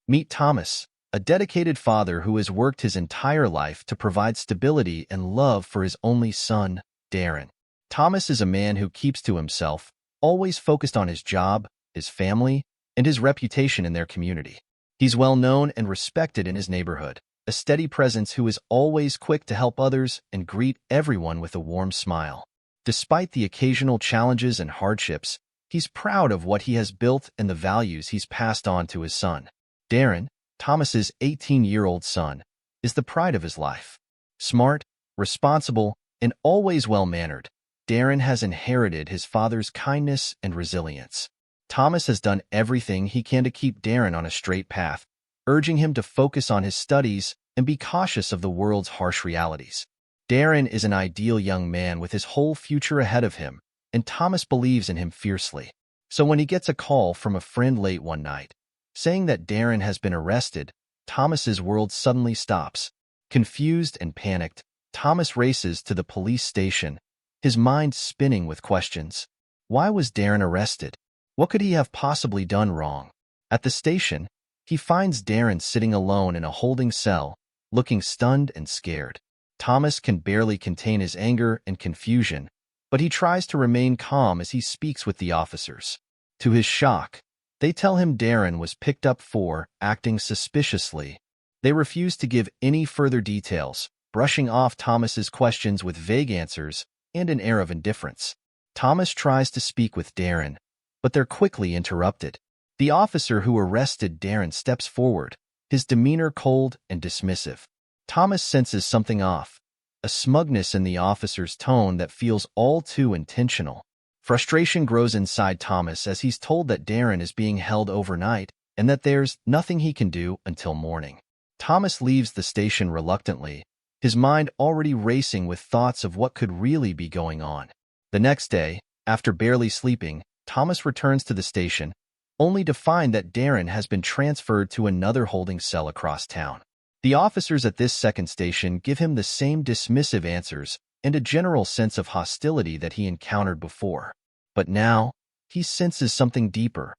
Meet Thomas, a dedicated father who has worked his entire life to provide stability and love for his only son, Darren. Thomas is a man who keeps to himself, always focused on his job, his family, and his reputation in their community. He's well known and respected in his neighborhood, a steady presence who is always quick to help others and greet everyone with a warm smile. Despite the occasional challenges and hardships, he's proud of what he has built and the values he's passed on to his son. Darren, Thomas's 18-year-old son, is the pride of his life. Smart, responsible, and always well-mannered, Darren has inherited his father's kindness and resilience. Thomas has done everything he can to keep Darren on a straight path, urging him to focus on his studies and be cautious of the world's harsh realities. Darren is an ideal young man with his whole future ahead of him, and Thomas believes in him fiercely. So when he gets a call from a friend late one night, saying that Darren has been arrested, Thomas's world suddenly stops. Confused and panicked, Thomas races to the police station, his mind spinning with questions. Why was Darren arrested? What could he have possibly done wrong? At the station, he finds Darren sitting alone in a holding cell, looking stunned and scared. Thomas can barely contain his anger and confusion, but he tries to remain calm as he speaks with the officers. To his shock, they tell him Darren was picked up for acting suspiciously. They refuse to give any further details, brushing off Thomas's questions with vague answers and an air of indifference. Thomas tries to speak with Darren, but they're quickly interrupted. The officer who arrested Darren steps forward, his demeanor cold and dismissive. Thomas senses something off, a smugness in the officer's tone that feels all too intentional. Frustration grows inside Thomas as he's told that Darren is being held overnight and that there's nothing he can do until morning. Thomas leaves the station reluctantly, his mind already racing with thoughts of what could really be going on. The next day, after barely sleeping, Thomas returns to the station, only to find that Darren has been transferred to another holding cell across town. The officers at this second station give him the same dismissive answers and a general sense of hostility that he encountered before. But now, he senses something deeper,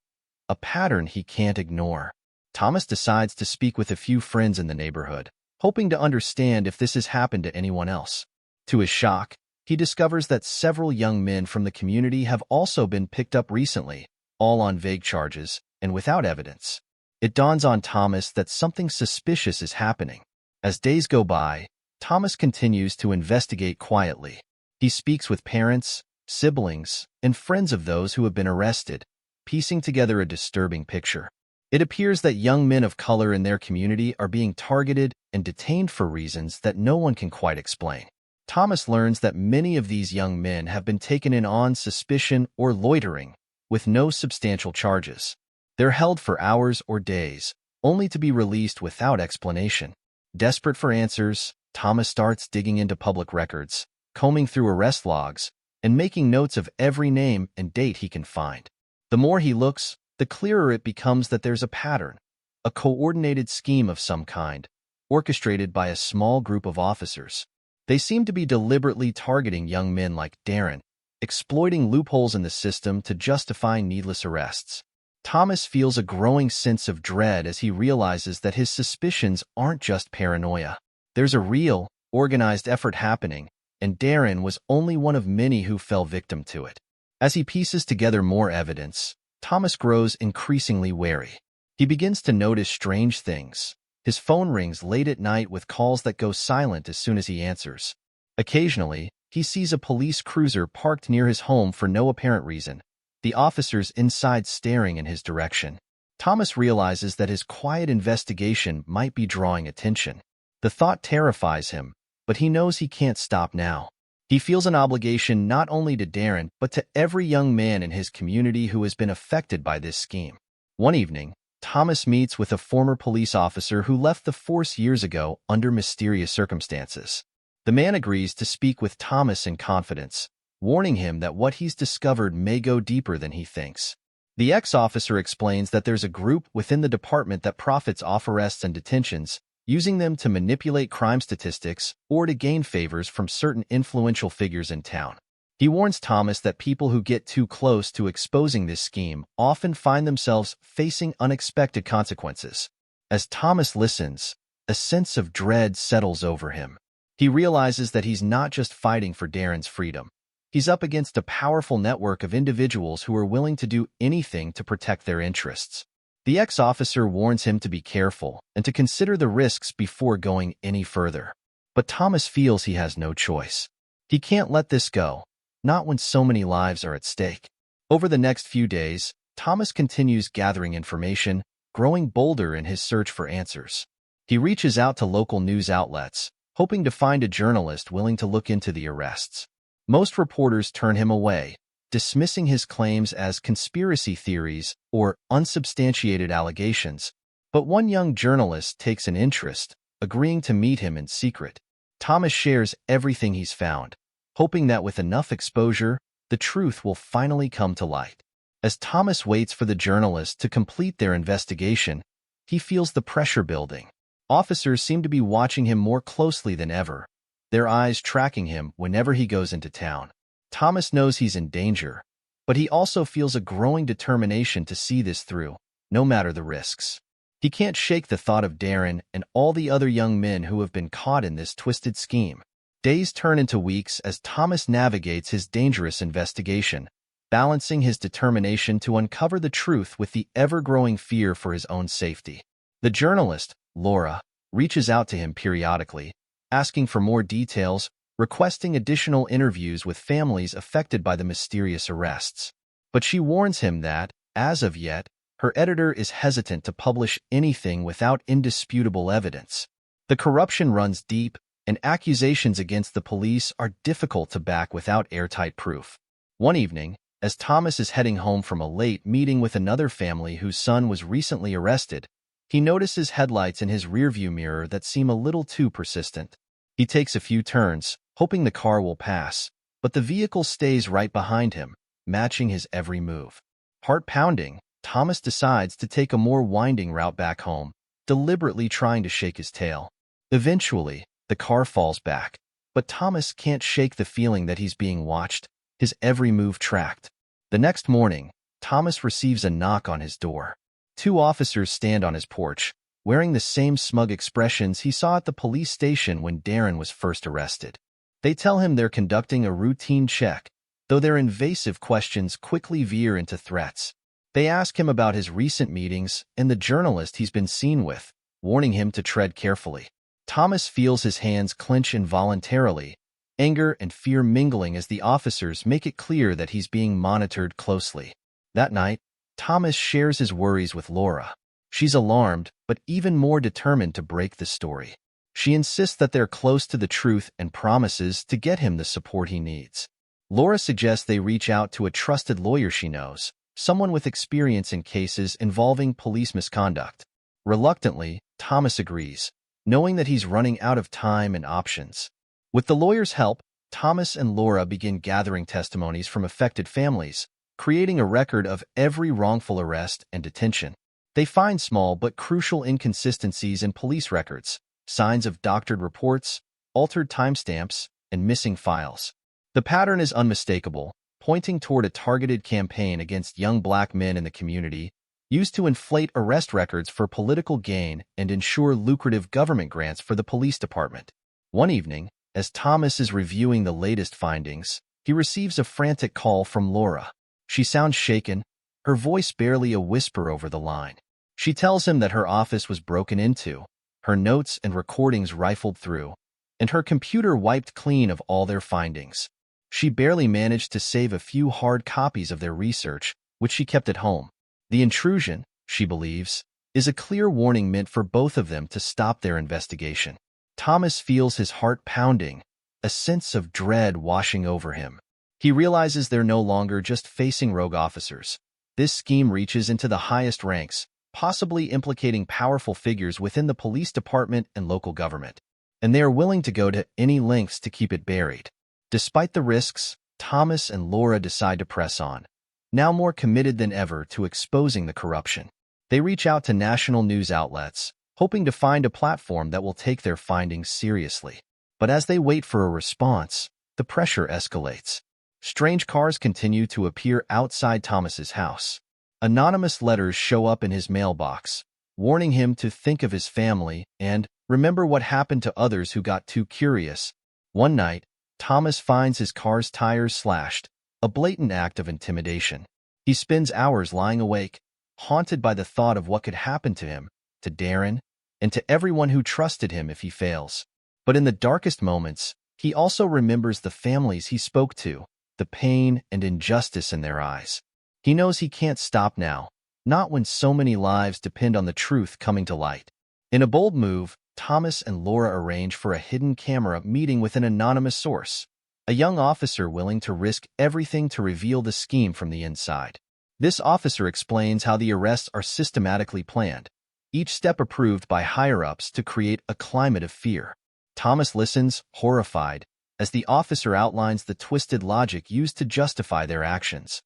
a pattern he can't ignore. Thomas decides to speak with a few friends in the neighborhood, hoping to understand if this has happened to anyone else. To his shock, he discovers that several young men from the community have also been picked up recently, all on vague charges and without evidence. It dawns on Thomas that something suspicious is happening. As days go by, Thomas continues to investigate quietly. He speaks with parents, siblings, and friends of those who have been arrested, piecing together a disturbing picture. It appears that young men of color in their community are being targeted and detained for reasons that no one can quite explain. Thomas learns that many of these young men have been taken in on suspicion or loitering, with no substantial charges. They're held for hours or days, only to be released without explanation. Desperate for answers, Thomas starts digging into public records, combing through arrest logs, and making notes of every name and date he can find. The more he looks, the clearer it becomes that there's a pattern, a coordinated scheme of some kind, orchestrated by a small group of officers. They seem to be deliberately targeting young men like Darren, exploiting loopholes in the system to justify needless arrests. Thomas feels a growing sense of dread as he realizes that his suspicions aren't just paranoia. There's a real, organized effort happening, and Darren was only one of many who fell victim to it. As he pieces together more evidence, Thomas grows increasingly wary. He begins to notice strange things. His phone rings late at night with calls that go silent as soon as he answers. Occasionally, he sees a police cruiser parked near his home for no apparent reason, the officers inside staring in his direction. Thomas realizes that his quiet investigation might be drawing attention. The thought terrifies him, but he knows he can't stop now. He feels an obligation not only to Darren, but to every young man in his community who has been affected by this scheme. One evening, Thomas meets with a former police officer who left the force years ago under mysterious circumstances. The man agrees to speak with Thomas in confidence, warning him that what he's discovered may go deeper than he thinks. The ex-officer explains that there's a group within the department that profits off arrests and detentions, using them to manipulate crime statistics or to gain favors from certain influential figures in town. He warns Thomas that people who get too close to exposing this scheme often find themselves facing unexpected consequences. As Thomas listens, a sense of dread settles over him. He realizes that he's not just fighting for Darren's freedom. He's up against a powerful network of individuals who are willing to do anything to protect their interests. The ex-officer warns him to be careful and to consider the risks before going any further. But Thomas feels he has no choice. He can't let this go, not when so many lives are at stake. Over the next few days, Thomas continues gathering information, growing bolder in his search for answers. He reaches out to local news outlets, hoping to find a journalist willing to look into the arrests. Most reporters turn him away, dismissing his claims as conspiracy theories or unsubstantiated allegations. But one young journalist takes an interest, agreeing to meet him in secret. Thomas shares everything he's found, hoping that with enough exposure, the truth will finally come to light. As Thomas waits for the journalist to complete their investigation, he feels the pressure building. Officers seem to be watching him more closely than ever, their eyes tracking him whenever he goes into town. Thomas knows he's in danger, but he also feels a growing determination to see this through, no matter the risks. He can't shake the thought of Darren and all the other young men who have been caught in this twisted scheme. Days turn into weeks as Thomas navigates his dangerous investigation, balancing his determination to uncover the truth with the ever-growing fear for his own safety. The journalist, Laura, reaches out to him periodically, asking for more details, requesting additional interviews with families affected by the mysterious arrests. But she warns him that, as of yet, her editor is hesitant to publish anything without indisputable evidence. The corruption runs deep, and accusations against the police are difficult to back without airtight proof. One evening, as Thomas is heading home from a late meeting with another family whose son was recently arrested, he notices headlights in his rearview mirror that seem a little too persistent. He takes a few turns, hoping the car will pass, but the vehicle stays right behind him, matching his every move. Heart pounding, Thomas decides to take a more winding route back home, deliberately trying to shake his tail. Eventually, the car falls back, but Thomas can't shake the feeling that he's being watched, his every move tracked. The next morning, Thomas receives a knock on his door. Two officers stand on his porch, wearing the same smug expressions he saw at the police station when Darren was first arrested. They tell him they're conducting a routine check, though their invasive questions quickly veer into threats. They ask him about his recent meetings and the journalist he's been seen with, warning him to tread carefully. Thomas feels his hands clench involuntarily, anger and fear mingling as the officers make it clear that he's being monitored closely. That night, Thomas shares his worries with Laura. She's alarmed, but even more determined to break the story. She insists that they're close to the truth and promises to get him the support he needs. Laura suggests they reach out to a trusted lawyer she knows, someone with experience in cases involving police misconduct. Reluctantly, Thomas agrees, knowing that he's running out of time and options. With the lawyer's help, Thomas and Laura begin gathering testimonies from affected families, creating a record of every wrongful arrest and detention. They find small but crucial inconsistencies in police records, signs of doctored reports, altered timestamps, and missing files. The pattern is unmistakable, pointing toward a targeted campaign against young black men in the community, used to inflate arrest records for political gain and ensure lucrative government grants for the police department. One evening, as Thomas is reviewing the latest findings, he receives a frantic call from Laura. She sounds shaken, her voice barely a whisper over the line. She tells him that her office was broken into, her notes and recordings rifled through, and her computer wiped clean of all their findings. She barely managed to save a few hard copies of their research, which she kept at home. The intrusion, she believes, is a clear warning meant for both of them to stop their investigation. Thomas feels his heart pounding, a sense of dread washing over him. He realizes they're no longer just facing rogue officers. This scheme reaches into the highest ranks, possibly implicating powerful figures within the police department and local government. And they are willing to go to any lengths to keep it buried. Despite the risks, Thomas and Laura decide to press on, now more committed than ever to exposing the corruption. They reach out to national news outlets, hoping to find a platform that will take their findings seriously. But as they wait for a response, the pressure escalates. Strange cars continue to appear outside Thomas's house. Anonymous letters show up in his mailbox, warning him to think of his family and remember what happened to others who got too curious. One night, Thomas finds his car's tires slashed, a blatant act of intimidation. He spends hours lying awake, haunted by the thought of what could happen to him, to Darren, and to everyone who trusted him if he fails. But in the darkest moments, he also remembers the families he spoke to, the pain and injustice in their eyes. He knows he can't stop now, not when so many lives depend on the truth coming to light. In a bold move, Thomas and Laura arrange for a hidden camera meeting with an anonymous source, a young officer willing to risk everything to reveal the scheme from the inside. This officer explains how the arrests are systematically planned, each step approved by higher-ups to create a climate of fear. Thomas listens, horrified, as the officer outlines the twisted logic used to justify their actions,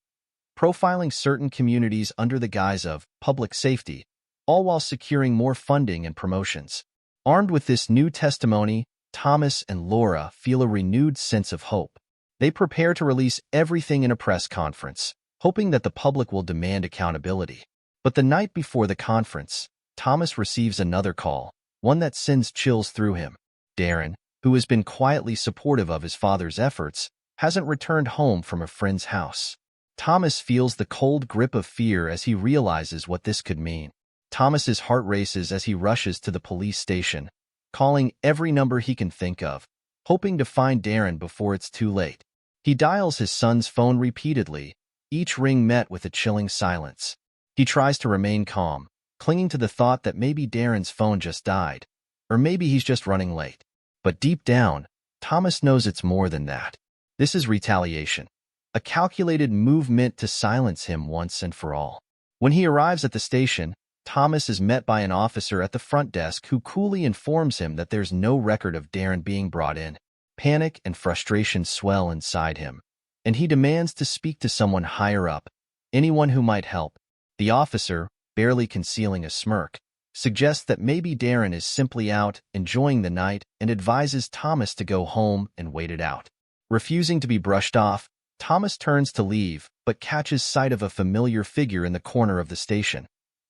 profiling certain communities under the guise of public safety, all while securing more funding and promotions. Armed with this new testimony, Thomas and Laura feel a renewed sense of hope. They prepare to release everything in a press conference, hoping that the public will demand accountability. But the night before the conference, Thomas receives another call, one that sends chills through him. Darren, who has been quietly supportive of his father's efforts, hasn't returned home from a friend's house. Thomas feels the cold grip of fear as he realizes what this could mean. Thomas's heart races as he rushes to the police station, calling every number he can think of, hoping to find Darren before it's too late. He dials his son's phone repeatedly, each ring met with a chilling silence. He tries to remain calm, clinging to the thought that maybe Darren's phone just died, or maybe he's just running late. But deep down, Thomas knows it's more than that. This is retaliation, a calculated move meant to silence him once and for all. When he arrives at the station, Thomas is met by an officer at the front desk who coolly informs him that there's no record of Darren being brought in. Panic and frustration swell inside him, and he demands to speak to someone higher up, anyone who might help. The officer, barely concealing a smirk, suggests that maybe Darren is simply out, enjoying the night, and advises Thomas to go home and wait it out. Refusing to be brushed off, Thomas turns to leave, but catches sight of a familiar figure in the corner of the station.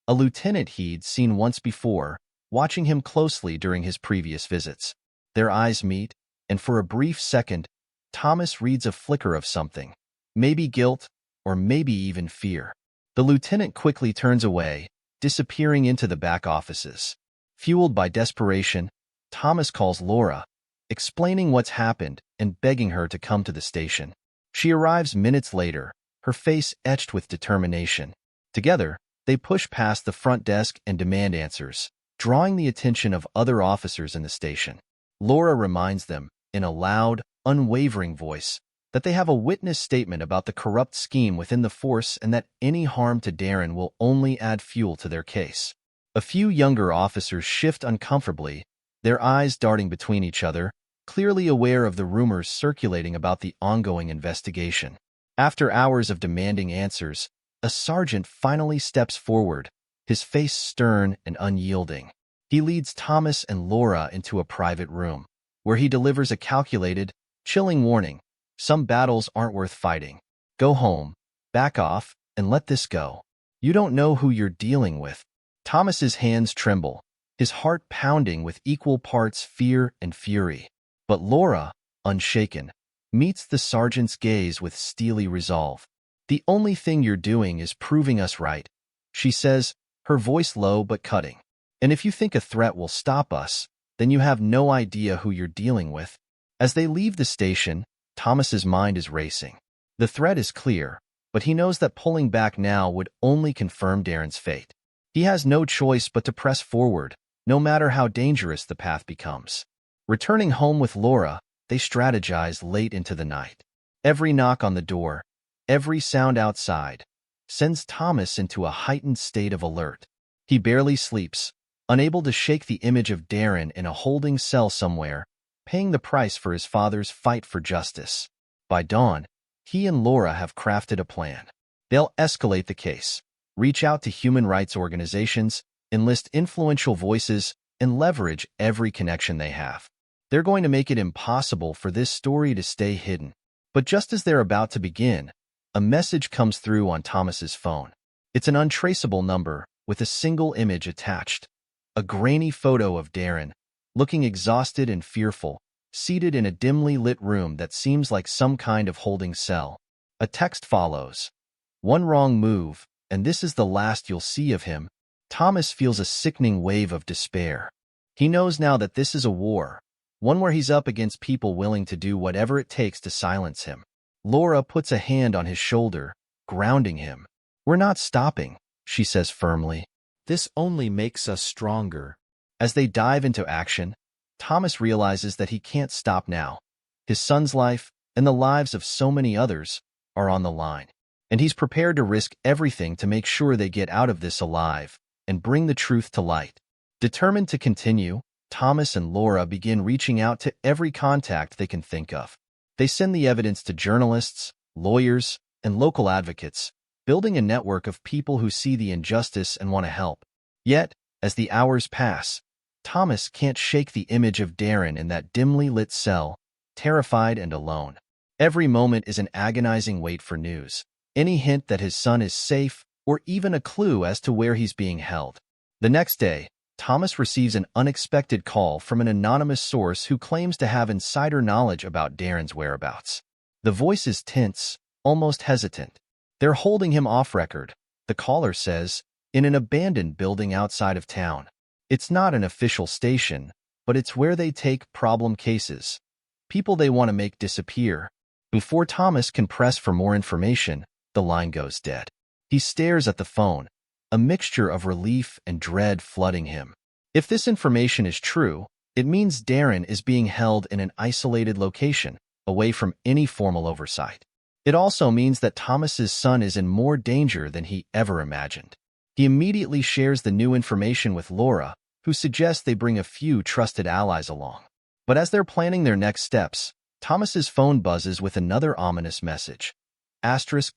A lieutenant he'd seen once before, watching him closely during his previous visits. Their eyes meet, and for a brief second, Thomas reads a flicker of something, maybe guilt, or maybe even fear. The lieutenant quickly turns away, disappearing into the back offices. Fueled by desperation, Thomas calls Laura, explaining what's happened and begging her to come to the station. She arrives minutes later, her face etched with determination. Together, they push past the front desk and demand answers, drawing the attention of other officers in the station. Laura reminds them, in a loud, unwavering voice, that they have a witness statement about the corrupt scheme within the force and that any harm to Darren will only add fuel to their case. A few younger officers shift uncomfortably, their eyes darting between each other, clearly aware of the rumors circulating about the ongoing investigation. After hours of demanding answers, a sergeant finally steps forward, his face stern and unyielding. He leads Thomas and Laura into a private room, where he delivers a calculated, chilling warning. Some battles aren't worth fighting. Go home, back off, and let this go. You don't know who you're dealing with. Thomas's hands tremble, his heart pounding with equal parts fear and fury. But Laura, unshaken, meets the sergeant's gaze with steely resolve. The only thing you're doing is proving us right, she says, her voice low but cutting. And if you think a threat will stop us, then you have no idea who you're dealing with. As they leave the station, Thomas's mind is racing. The threat is clear, but he knows that pulling back now would only confirm Darren's fate. He has no choice but to press forward, no matter how dangerous the path becomes. Returning home with Laura, they strategize late into the night. Every knock on the door, every sound outside, sends Thomas into a heightened state of alert. He barely sleeps, unable to shake the image of Darren in a holding cell somewhere, paying the price for his father's fight for justice. By dawn, he and Laura have crafted a plan. They'll escalate the case, reach out to human rights organizations, enlist influential voices, and leverage every connection they have. They're going to make it impossible for this story to stay hidden. But just as they're about to begin, a message comes through on Thomas's phone. It's an untraceable number, with a single image attached. A grainy photo of Darren, looking exhausted and fearful, seated in a dimly lit room that seems like some kind of holding cell. A text follows. One wrong move, and this is the last you'll see of him. Thomas feels a sickening wave of despair. He knows now that this is a war, one where he's up against people willing to do whatever it takes to silence him. Laura puts a hand on his shoulder, grounding him. "We're not stopping," she says firmly. "This only makes us stronger." As they dive into action, Thomas realizes that he can't stop now. His son's life, and the lives of so many others, are on the line. And he's prepared to risk everything to make sure they get out of this alive and bring the truth to light. Determined to continue, Thomas and Laura begin reaching out to every contact they can think of. They send the evidence to journalists, lawyers, and local advocates, building a network of people who see the injustice and want to help. Yet, as the hours pass, Thomas can't shake the image of Darren in that dimly lit cell, terrified and alone. Every moment is an agonizing wait for news, any hint that his son is safe, or even a clue as to where he's being held. The next day, Thomas receives an unexpected call from an anonymous source who claims to have insider knowledge about Darren's whereabouts. The voice is tense, almost hesitant. "They're holding him off record," the caller says, "in an abandoned building outside of town. It's not an official station, but it's where they take problem cases, people they want to make disappear." Before Thomas can press for more information, the line goes dead. He stares at the phone, a mixture of relief and dread flooding him. If this information is true, it means Darren is being held in an isolated location, away from any formal oversight. It also means that Thomas's son is in more danger than he ever imagined. He immediately shares the new information with Laura, who suggests they bring a few trusted allies along. But as they're planning their next steps, Thomas's phone buzzes with another ominous message.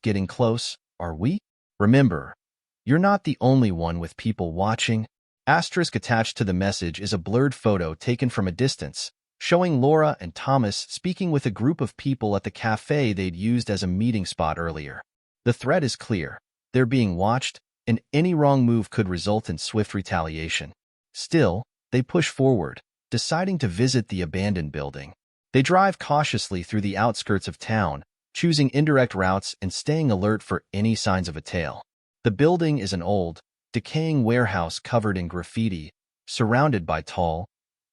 "Getting close, are we? Remember, you're not the only one with people watching." Attached to the message is a blurred photo taken from a distance, showing Laura and Thomas speaking with a group of people at the cafe they'd used as a meeting spot earlier. The threat is clear. They're being watched, and any wrong move could result in swift retaliation. Still, they push forward, deciding to visit the abandoned building. They drive cautiously through the outskirts of town, choosing indirect routes and staying alert for any signs of a tail. The building is an old, decaying warehouse covered in graffiti, surrounded by tall,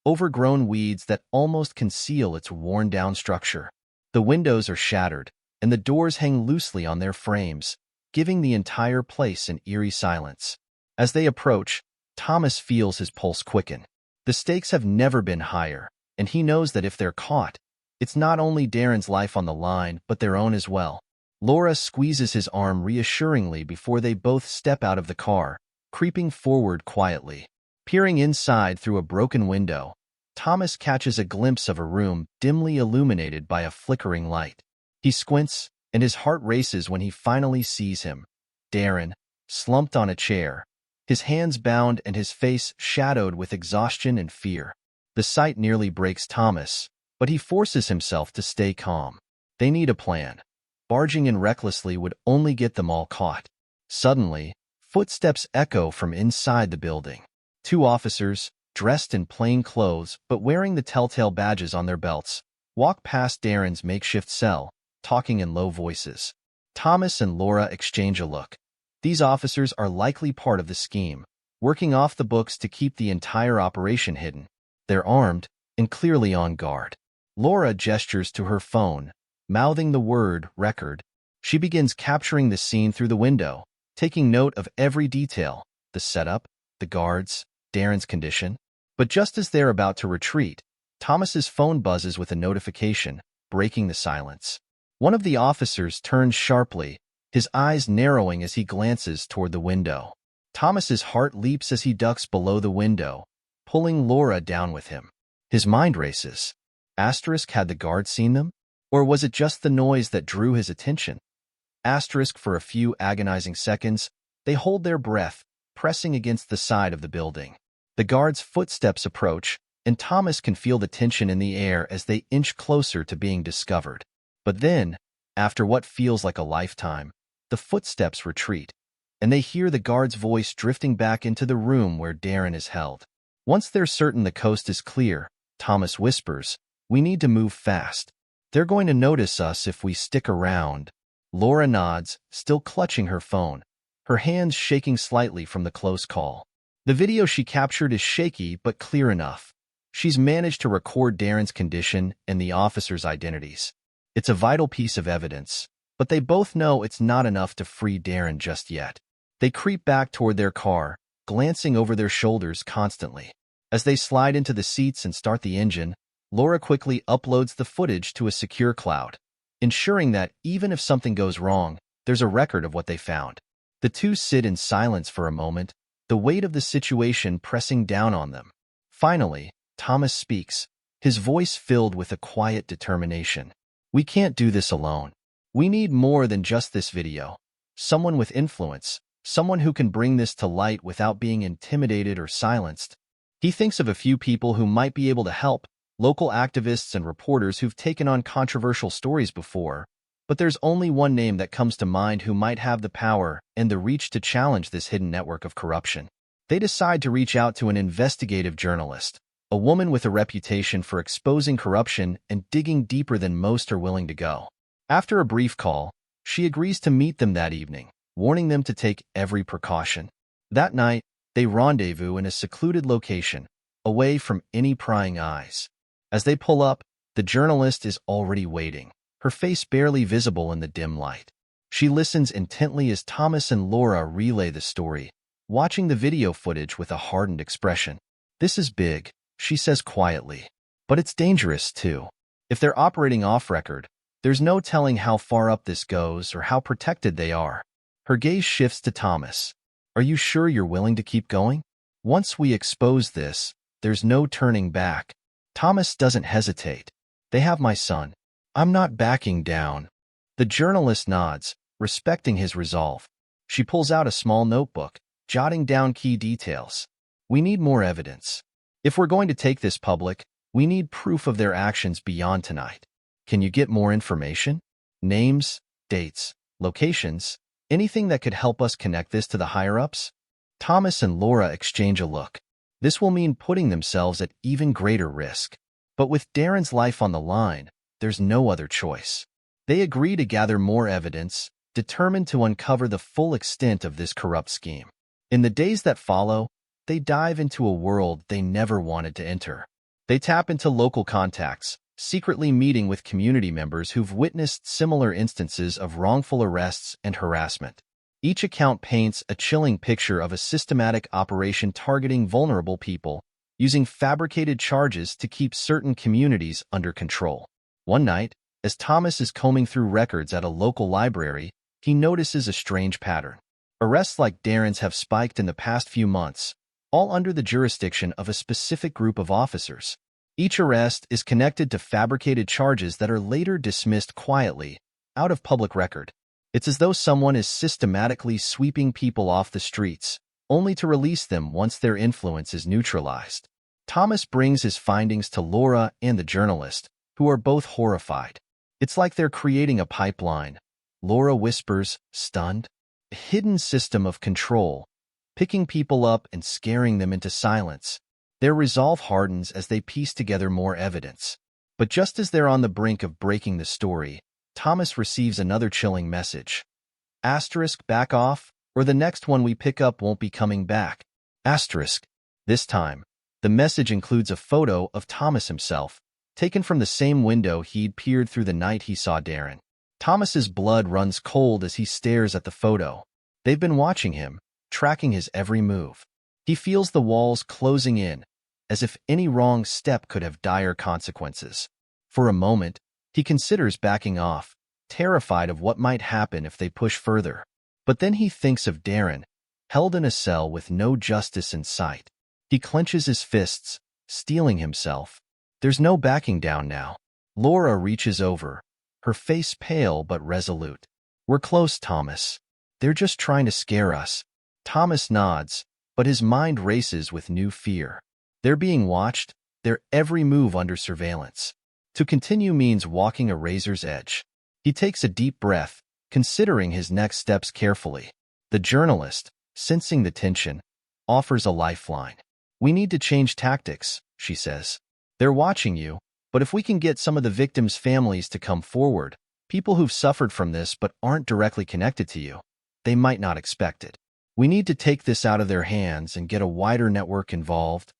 overgrown weeds that almost conceal its worn-down structure. The windows are shattered, and the doors hang loosely on their frames, giving the entire place an eerie silence. As they approach, Thomas feels his pulse quicken. The stakes have never been higher, and he knows that if they're caught, it's not only Darren's life on the line, but their own as well. Laura squeezes his arm reassuringly before they both step out of the car, creeping forward quietly. Peering inside through a broken window, Thomas catches a glimpse of a room dimly illuminated by a flickering light. He squints, and his heart races when he finally sees him. Darren, slumped on a chair, his hands bound and his face shadowed with exhaustion and fear. The sight nearly breaks Thomas, but he forces himself to stay calm. They need a plan. Barging in recklessly would only get them all caught. Suddenly, footsteps echo from inside the building. Two officers, dressed in plain clothes but wearing the telltale badges on their belts, walk past Darren's makeshift cell, talking in low voices. Thomas and Laura exchange a look. These officers are likely part of the scheme, working off the books to keep the entire operation hidden. They're armed and clearly on guard. Laura gestures to her phone, mouthing the word record. She begins capturing the scene through the window, taking note of every detail, the setup, the guards, Darren's condition. But just as they're about to retreat, Thomas's phone buzzes with a notification, breaking the silence. One of the officers turns sharply, his eyes narrowing as he glances toward the window. Thomas's heart leaps as he ducks below the window, pulling Laura down with him. His mind races. Had the guard seen them? Or was it just the noise that drew his attention? For a few agonizing seconds, they hold their breath, pressing against the side of the building. The guard's footsteps approach, and Thomas can feel the tension in the air as they inch closer to being discovered. But then, after what feels like a lifetime, the footsteps retreat. and they hear the guard's voice drifting back into the room where Darren is held. Once they're certain the coast is clear, Thomas whispers, "We need to move fast. They're going to notice us if we stick around." Laura nods, still clutching her phone, her hands shaking slightly from the close call. The video she captured is shaky but clear enough. She's managed to record Darren's condition and the officers' identities. It's a vital piece of evidence, but they both know it's not enough to free Darren just yet. They creep back toward their car, glancing over their shoulders constantly. As they slide into the seats and start the engine, Laura quickly uploads the footage to a secure cloud, ensuring that even if something goes wrong, there's a record of what they found. The two sit in silence for a moment, the weight of the situation pressing down on them. Finally, Thomas speaks, his voice filled with a quiet determination. "We can't do this alone. We need more than just this video. Someone with influence, someone who can bring this to light without being intimidated or silenced." He thinks of a few people who might be able to help, local activists and reporters who've taken on controversial stories before, but there's only one name that comes to mind who might have the power and the reach to challenge this hidden network of corruption. They decide to reach out to an investigative journalist, a woman with a reputation for exposing corruption and digging deeper than most are willing to go. After a brief call, she agrees to meet them that evening, warning them to take every precaution. That night, they rendezvous in a secluded location, away from any prying eyes. As they pull up, the journalist is already waiting, her face barely visible in the dim light. She listens intently as Thomas and Laura relay the story, watching the video footage with a hardened expression. "This is big," she says quietly, "but it's dangerous too. If they're operating off-record, there's no telling how far up this goes or how protected they are." Her gaze shifts to Thomas. "Are you sure you're willing to keep going? Once we expose this, there's no turning back." Thomas doesn't hesitate. "They have my son. I'm not backing down." The journalist nods, respecting his resolve. She pulls out a small notebook, jotting down key details. "We need more evidence. If we're going to take this public, we need proof of their actions beyond tonight. Can you get more information? Names, dates, locations, anything that could help us connect this to the higher-ups?" Thomas and Laura exchange a look. This will mean putting themselves at even greater risk. But with Darren's life on the line, there's no other choice. They agree to gather more evidence, determined to uncover the full extent of this corrupt scheme. In the days that follow, they dive into a world they never wanted to enter. They tap into local contacts, secretly meeting with community members who've witnessed similar instances of wrongful arrests and harassment. Each account paints a chilling picture of a systematic operation targeting vulnerable people, using fabricated charges to keep certain communities under control. One night, as Thomas is combing through records at a local library, he notices a strange pattern. Arrests like Darren's have spiked in the past few months, all under the jurisdiction of a specific group of officers. Each arrest is connected to fabricated charges that are later dismissed quietly, out of public record. It's as though someone is systematically sweeping people off the streets, only to release them once their influence is neutralized. Thomas brings his findings to Laura and the journalist, who are both horrified. "It's like they're creating a pipeline," Laura whispers, stunned. "A hidden system of control, picking people up and scaring them into silence." Their resolve hardens as they piece together more evidence. But just as they're on the brink of breaking the story, Thomas receives another chilling message. Asterisk, "Back off, or the next one we pick up won't be coming back." Asterisk. This time, the message includes a photo of Thomas himself, taken from the same window he'd peered through the night he saw Darren. Thomas's blood runs cold as he stares at the photo. They've been watching him, tracking his every move. He feels the walls closing in, as if any wrong step could have dire consequences. For a moment, he considers backing off, terrified of what might happen if they push further. But then he thinks of Darren, held in a cell with no justice in sight. He clenches his fists, steeling himself. There's no backing down now. Laura reaches over, her face pale but resolute. "We're close, Thomas. They're just trying to scare us." Thomas nods, but his mind races with new fear. They're being watched, their every move under surveillance. To continue means walking a razor's edge. He takes a deep breath, considering his next steps carefully. The journalist, sensing the tension, offers a lifeline. "We need to change tactics," she says. "They're watching you, but if we can get some of the victims' families to come forward, people who've suffered from this but aren't directly connected to you, they might not expect it. We need to take this out of their hands and get a wider network involved."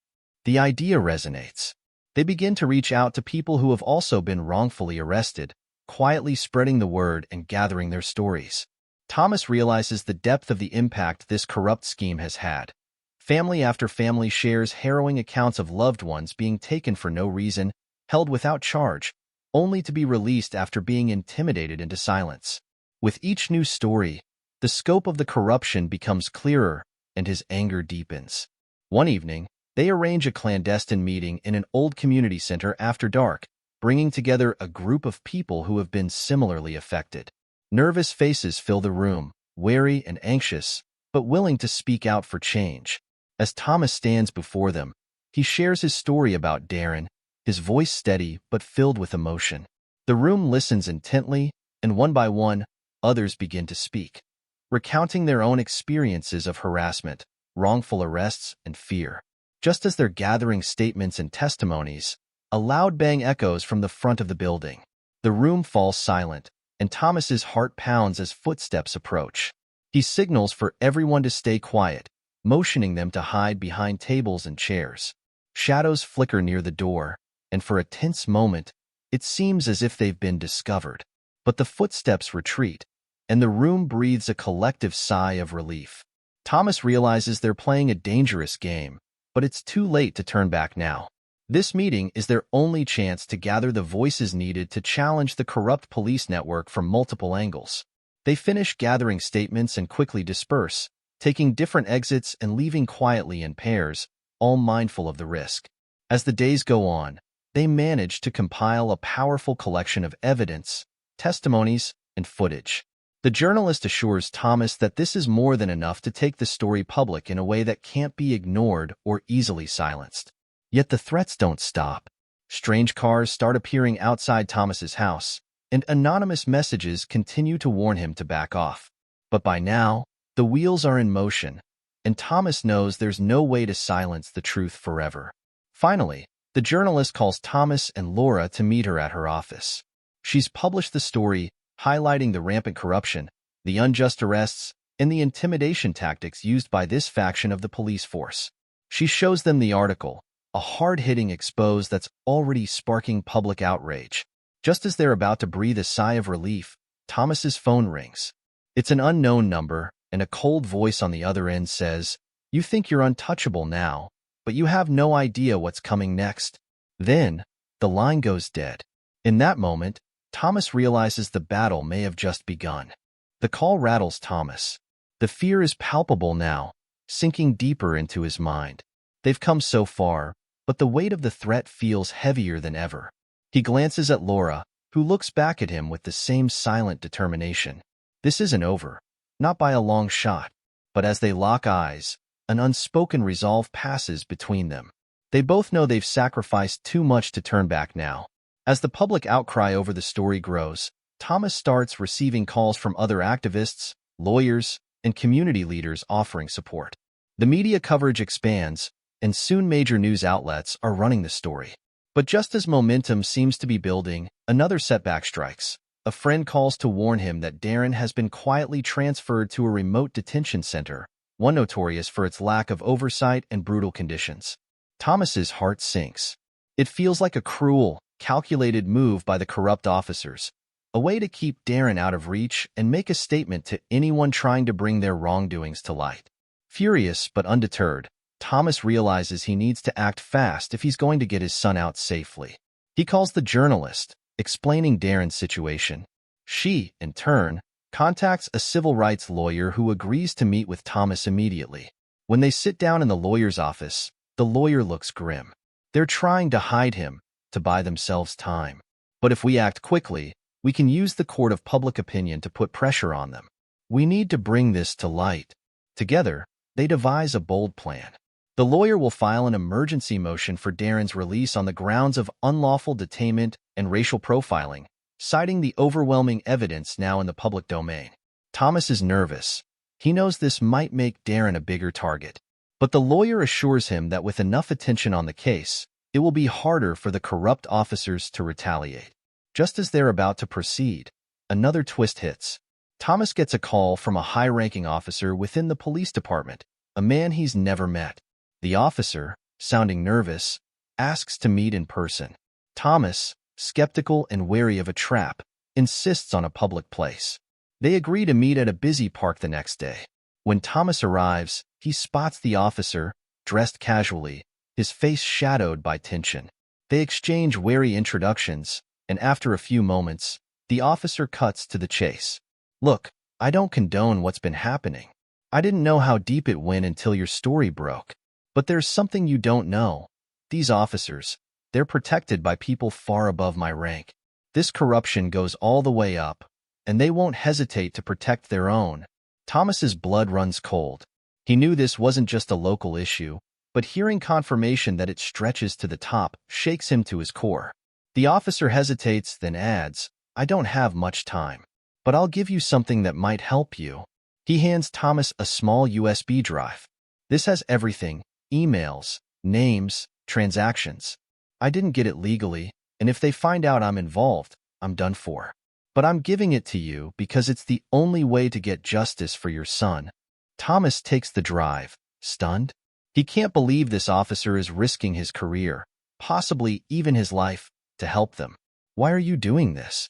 The idea resonates. They begin to reach out to people who have also been wrongfully arrested, quietly spreading the word and gathering their stories. Thomas realizes the depth of the impact this corrupt scheme has had. Family after family shares harrowing accounts of loved ones being taken for no reason, held without charge, only to be released after being intimidated into silence. With each new story, the scope of the corruption becomes clearer and his anger deepens. One evening, they arrange a clandestine meeting in an old community center after dark, bringing together a group of people who have been similarly affected. Nervous faces fill the room, wary and anxious, but willing to speak out for change. As Thomas stands before them, he shares his story about Darren, his voice steady but filled with emotion. The room listens intently, and one by one, others begin to speak, recounting their own experiences of harassment, wrongful arrests, and fear. Just as they're gathering statements and testimonies, a loud bang echoes from the front of the building. The room falls silent, and Thomas's heart pounds as footsteps approach. He signals for everyone to stay quiet, motioning them to hide behind tables and chairs. Shadows flicker near the door, and for a tense moment, it seems as if they've been discovered. But the footsteps retreat, and the room breathes a collective sigh of relief. Thomas realizes they're playing a dangerous game, but it's too late to turn back now. This meeting is their only chance to gather the voices needed to challenge the corrupt police network from multiple angles. They finish gathering statements and quickly disperse, taking different exits and leaving quietly in pairs, all mindful of the risk. As the days go on, they manage to compile a powerful collection of evidence, testimonies, and footage. The journalist assures Thomas that this is more than enough to take the story public in a way that can't be ignored or easily silenced. Yet the threats don't stop. Strange cars start appearing outside Thomas's house, and anonymous messages continue to warn him to back off. But by now, the wheels are in motion, and Thomas knows there's no way to silence the truth forever. Finally, the journalist calls Thomas and Laura to meet her at her office. She's published the story, highlighting the rampant corruption, the unjust arrests, and the intimidation tactics used by this faction of the police force. She shows them the article, a hard-hitting expose that's already sparking public outrage. Just as they're about to breathe a sigh of relief, Thomas's phone rings. It's an unknown number, and a cold voice on the other end says, "You think you're untouchable now, but you have no idea what's coming next." Then, the line goes dead. In that moment, Thomas realizes the battle may have just begun. The call rattles Thomas. The fear is palpable now, sinking deeper into his mind. They've come so far, but the weight of the threat feels heavier than ever. He glances at Laura, who looks back at him with the same silent determination. This isn't over, not by a long shot, but as they lock eyes, an unspoken resolve passes between them. They both know they've sacrificed too much to turn back now. As the public outcry over the story grows, Thomas starts receiving calls from other activists, lawyers, and community leaders offering support. The media coverage expands, and soon major news outlets are running the story. But just as momentum seems to be building, another setback strikes. A friend calls to warn him that Darren has been quietly transferred to a remote detention center, one notorious for its lack of oversight and brutal conditions. Thomas's heart sinks. It feels like a cruel, calculated move by the corrupt officers, a way to keep Darren out of reach and make a statement to anyone trying to bring their wrongdoings to light. Furious but undeterred, Thomas realizes he needs to act fast if he's going to get his son out safely. He calls the journalist, explaining Darren's situation. She, in turn, contacts a civil rights lawyer who agrees to meet with Thomas immediately. When they sit down in the lawyer's office, the lawyer looks grim. They're trying to hide him, to buy themselves time. But if we act quickly, we can use the court of public opinion to put pressure on them. We need to bring this to light. Together, they devise a bold plan. The lawyer will file an emergency motion for Darren's release on the grounds of unlawful detainment and racial profiling, citing the overwhelming evidence now in the public domain. Thomas is nervous, He knows this might make Darren a bigger target. But the lawyer assures him that with enough attention on the case, it will be harder for the corrupt officers to retaliate. Just as they're about to proceed, another twist hits. Thomas gets a call from a high-ranking officer within the police department, a man he's never met. The officer, sounding nervous, asks to meet in person. Thomas, skeptical and wary of a trap, insists on a public place. They agree to meet at a busy park the next day. When Thomas arrives, he spots the officer, dressed casually, his face shadowed by tension. They exchange wary introductions, and after a few moments, the officer cuts to the chase. "Look, I don't condone what's been happening. I didn't know how deep it went until your story broke. But there's something you don't know. These officers, they're protected by people far above my rank. This corruption goes all the way up, and they won't hesitate to protect their own." Thomas's blood runs cold. He knew this wasn't just a local issue, but hearing confirmation that it stretches to the top shakes him to his core. The officer hesitates, then adds, "I don't have much time, but I'll give you something that might help you." He hands Thomas a small USB drive. This has everything: emails, names, transactions. "I didn't get it legally, and if they find out I'm involved, I'm done for. But I'm giving it to you because it's the only way to get justice for your son." Thomas takes the drive, stunned. He can't believe this officer is risking his career, possibly even his life, to help them. "Why are you doing this?"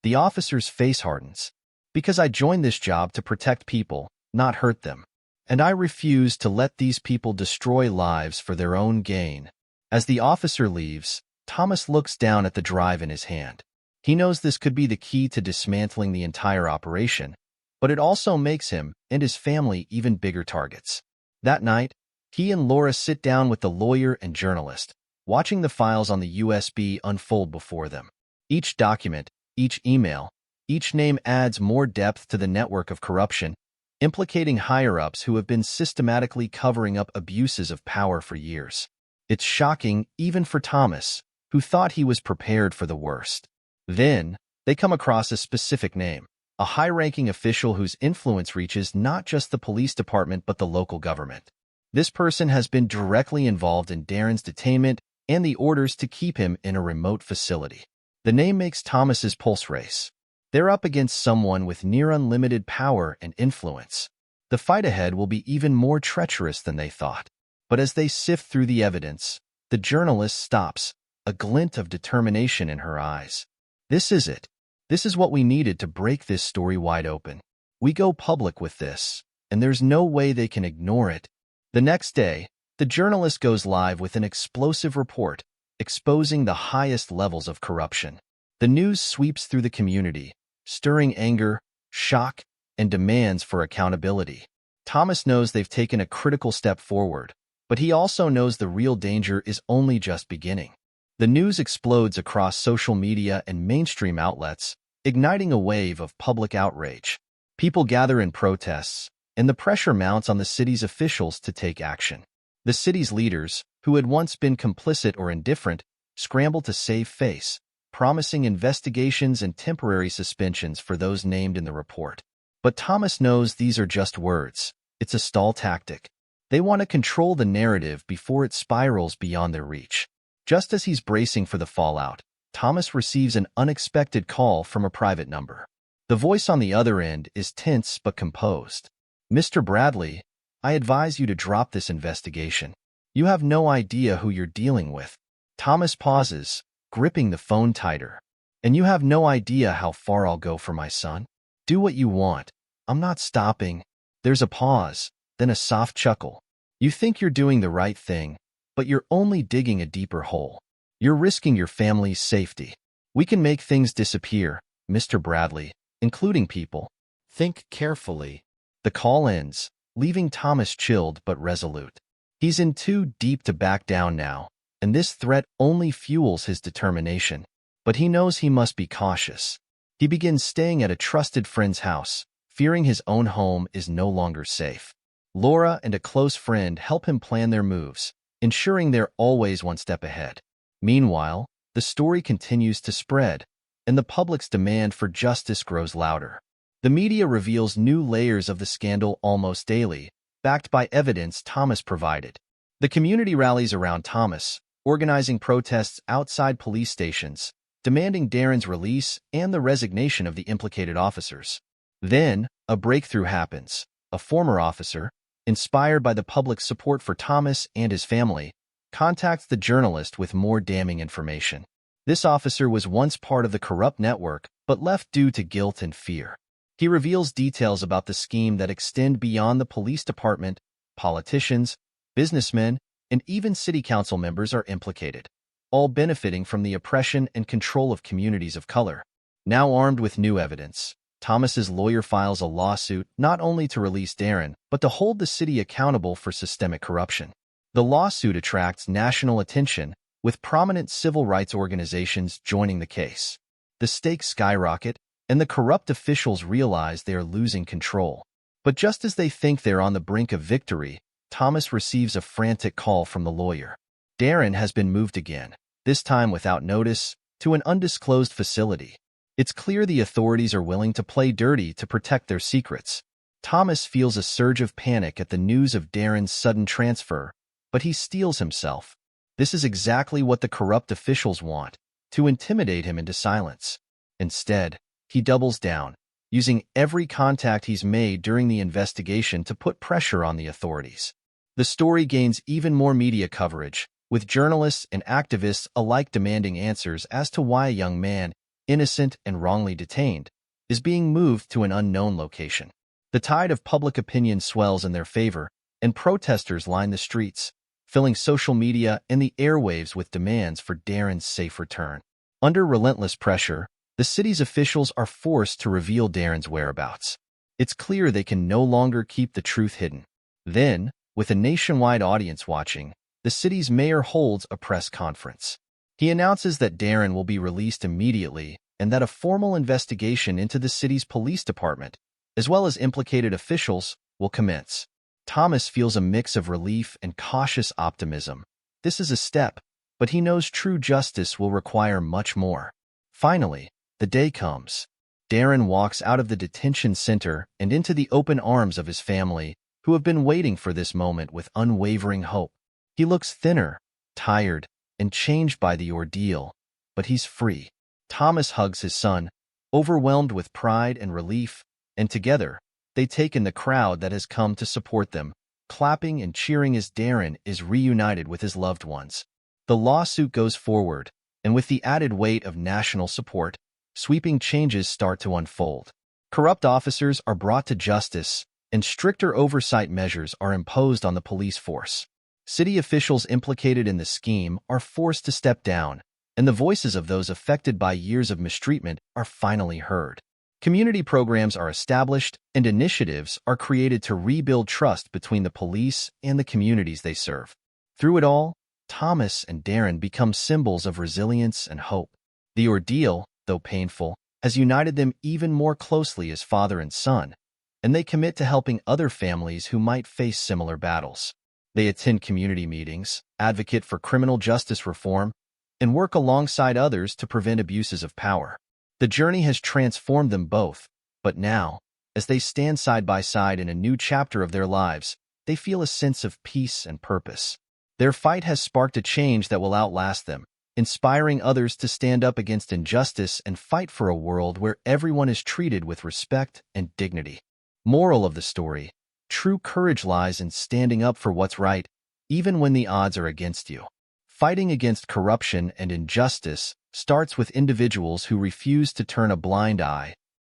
The officer's face hardens. "Because I joined this job to protect people, not hurt them. And I refuse to let these people destroy lives for their own gain." As the officer leaves, Thomas looks down at the drive in his hand. He knows this could be the key to dismantling the entire operation, but it also makes him and his family even bigger targets. That night, he and Laura sit down with the lawyer and journalist, watching the files on the USB unfold before them. Each document, each email, each name adds more depth to the network of corruption, implicating higher-ups who have been systematically covering up abuses of power for years. It's shocking even for Thomas, who thought he was prepared for the worst. Then, they come across a specific name, a high-ranking official whose influence reaches not just the police department but the local government. This person has been directly involved in Darren's detainment and the orders to keep him in a remote facility. The name makes Thomas's pulse race. They're up against someone with near unlimited power and influence. The fight ahead will be even more treacherous than they thought. But as they sift through the evidence, the journalist stops, a glint of determination in her eyes. "This is it. This is what we needed to break this story wide open. We go public with this, and there's no way they can ignore it." The next day, the journalist goes live with an explosive report, exposing the highest levels of corruption. The news sweeps through the community, stirring anger, shock, and demands for accountability. Thomas knows they've taken a critical step forward, but he also knows the real danger is only just beginning. The news explodes across social media and mainstream outlets, igniting a wave of public outrage. People gather in protests, and the pressure mounts on the city's officials to take action. The city's leaders, who had once been complicit or indifferent, scramble to save face, promising investigations and temporary suspensions for those named in the report. But Thomas knows these are just words. It's a stall tactic. They want to control the narrative before it spirals beyond their reach. Just as he's bracing for the fallout, Thomas receives an unexpected call from a private number. The voice on the other end is tense but composed. "Mr. Bradley, I advise you to drop this investigation. You have no idea who you're dealing with." Thomas pauses, gripping the phone tighter. "And you have no idea how far I'll go for my son? Do what you want. I'm not stopping." There's a pause, then a soft chuckle. "You think you're doing the right thing, but you're only digging a deeper hole. You're risking your family's safety. We can make things disappear, Mr. Bradley, including people. Think carefully." The call ends, leaving Thomas chilled but resolute. He's in too deep to back down now, and this threat only fuels his determination. But he knows he must be cautious. He begins staying at a trusted friend's house, fearing his own home is no longer safe. Laura and a close friend help him plan their moves, ensuring they're always one step ahead. Meanwhile, the story continues to spread, and the public's demand for justice grows louder. The media reveals new layers of the scandal almost daily, backed by evidence Thomas provided. The community rallies around Thomas, organizing protests outside police stations, demanding Darren's release and the resignation of the implicated officers. Then, a breakthrough happens. A former officer, inspired by the public's support for Thomas and his family, contacts the journalist with more damning information. This officer was once part of the corrupt network, but left due to guilt and fear. He reveals details about the scheme that extend beyond the police department. Politicians, businessmen, and even city council members are implicated, all benefiting from the oppression and control of communities of color. Now armed with new evidence, Thomas's lawyer files a lawsuit not only to release Darren, but to hold the city accountable for systemic corruption. The lawsuit attracts national attention, with prominent civil rights organizations joining the case. The stakes skyrocket, and the corrupt officials realize they are losing control. But just as they think they're on the brink of victory, Thomas receives a frantic call from the lawyer. Darren has been moved again, this time without notice, to an undisclosed facility. It's clear the authorities are willing to play dirty to protect their secrets. Thomas feels a surge of panic at the news of Darren's sudden transfer, but he steels himself. This is exactly what the corrupt officials want, to intimidate him into silence. Instead, he doubles down, using every contact he's made during the investigation to put pressure on the authorities. The story gains even more media coverage, with journalists and activists alike demanding answers as to why a young man, innocent and wrongly detained, is being moved to an unknown location. The tide of public opinion swells in their favor, and protesters line the streets, filling social media and the airwaves with demands for Darren's safe return. Under relentless pressure, the city's officials are forced to reveal Darren's whereabouts. It's clear they can no longer keep the truth hidden. Then, with a nationwide audience watching, the city's mayor holds a press conference. He announces that Darren will be released immediately and that a formal investigation into the city's police department, as well as implicated officials, will commence. Thomas feels a mix of relief and cautious optimism. This is a step, but he knows true justice will require much more. Finally, the day comes. Darren walks out of the detention center and into the open arms of his family, who have been waiting for this moment with unwavering hope. He looks thinner, tired, and changed by the ordeal, but he's free. Thomas hugs his son, overwhelmed with pride and relief, and together, they take in the crowd that has come to support them, clapping and cheering as Darren is reunited with his loved ones. The lawsuit goes forward, and with the added weight of national support, sweeping changes start to unfold. Corrupt officers are brought to justice, and stricter oversight measures are imposed on the police force. City officials implicated in the scheme are forced to step down, and the voices of those affected by years of mistreatment are finally heard. Community programs are established, and initiatives are created to rebuild trust between the police and the communities they serve. Through it all, Thomas and Darren become symbols of resilience and hope. The ordeal, though painful, has united them even more closely as father and son, and they commit to helping other families who might face similar battles. They attend community meetings, advocate for criminal justice reform, and work alongside others to prevent abuses of power. The journey has transformed them both, but now, as they stand side by side in a new chapter of their lives, they feel a sense of peace and purpose. Their fight has sparked a change that will outlast them, inspiring others to stand up against injustice and fight for a world where everyone is treated with respect and dignity. Moral of the story: true courage lies in standing up for what's right, even when the odds are against you. Fighting against corruption and injustice starts with individuals who refuse to turn a blind eye